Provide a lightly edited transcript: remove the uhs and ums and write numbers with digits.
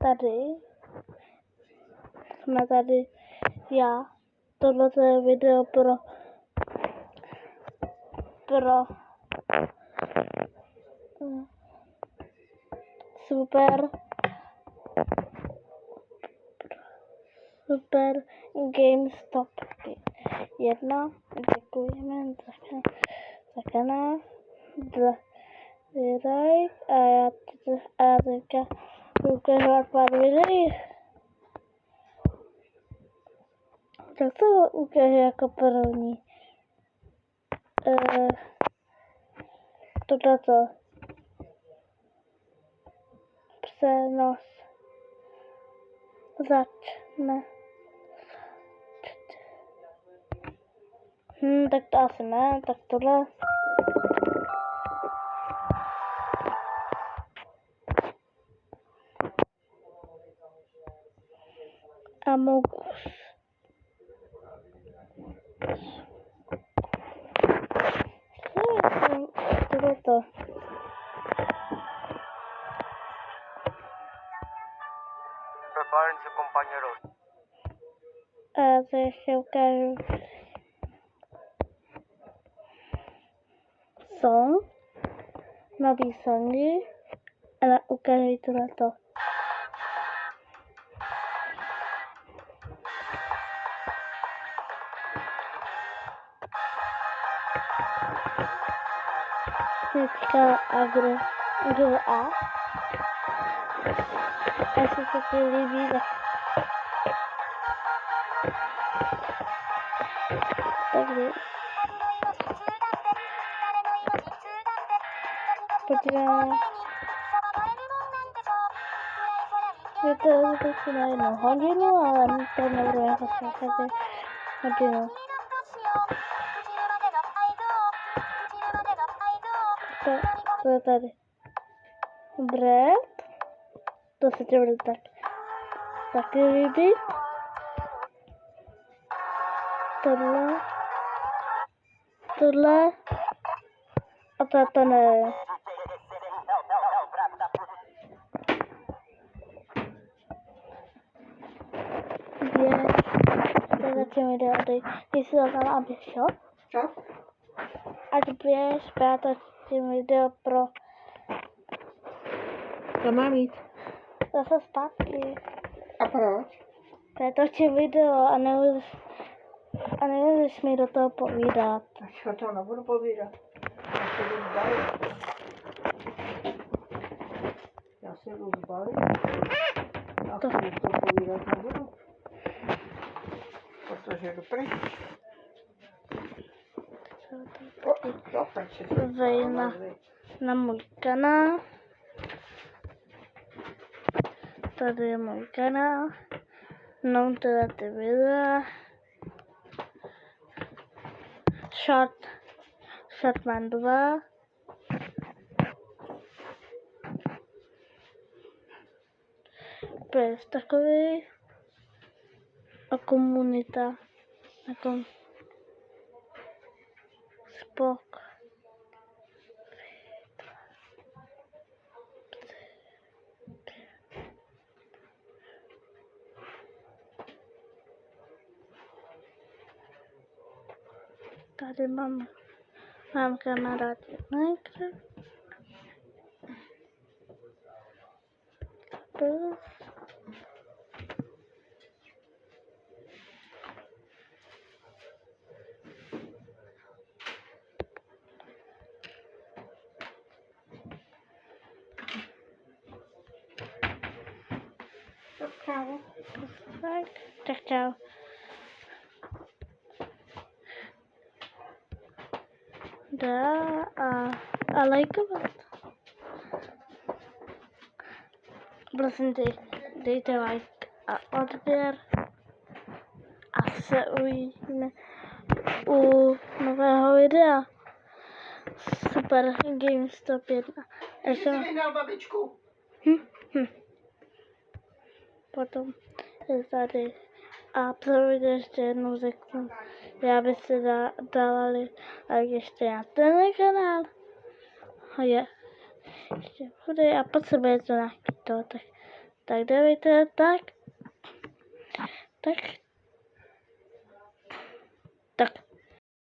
tady jsme tady já. Tohle je video pro super GameStop 1. Děkujeme za kanál, za like a já teďka ukážu pár videí. Tak to ukážu jako první. Tohleto. Přenos začne. Tak to asi ne, tak tohle. Amogus. Tohleto. Prepárense, compañeros. A to ještě ukážu. Song. Nový songy. Ale ukážu tohleto. Teďka kdo a jestli se ti líbí, tak takže podíváme. Je to asi na 1 hodinu, ale to nebudu jako každý hodinu. To je tady. Bread. To se ti bude taky líbit. Tohle. A to ne. To začne video, ty si to tam abych šel. Co? Ať běž, já točím video pro... To má mít. Zase zpátky. A proč? Já točím video a nemůžeš mi do toho povídat. Tak já to nebudu povídat. Já se jdu zbavit. Já to povídat nebudu. Protože jdu pryč. Vej na můj kanál. Tady je můj kanál. No, teda ty videa. Shortman 2. Pes takový. A komunita. Jako spok. Tady mám kamarády Minecraft. Tak čau. Dá a lajkovat. Prosím tě, dejte like a odběr a se uvidíme u nového videa. Super GameStop 1. Ještě vyhnal babičku. Potom je tady a převedě ještě jednou řeknu, já byste dávali like ještě na tenhle kanál. A je ještě bude a pod sebe je to nějaký to, tak Tak dávejte, tak. Tak.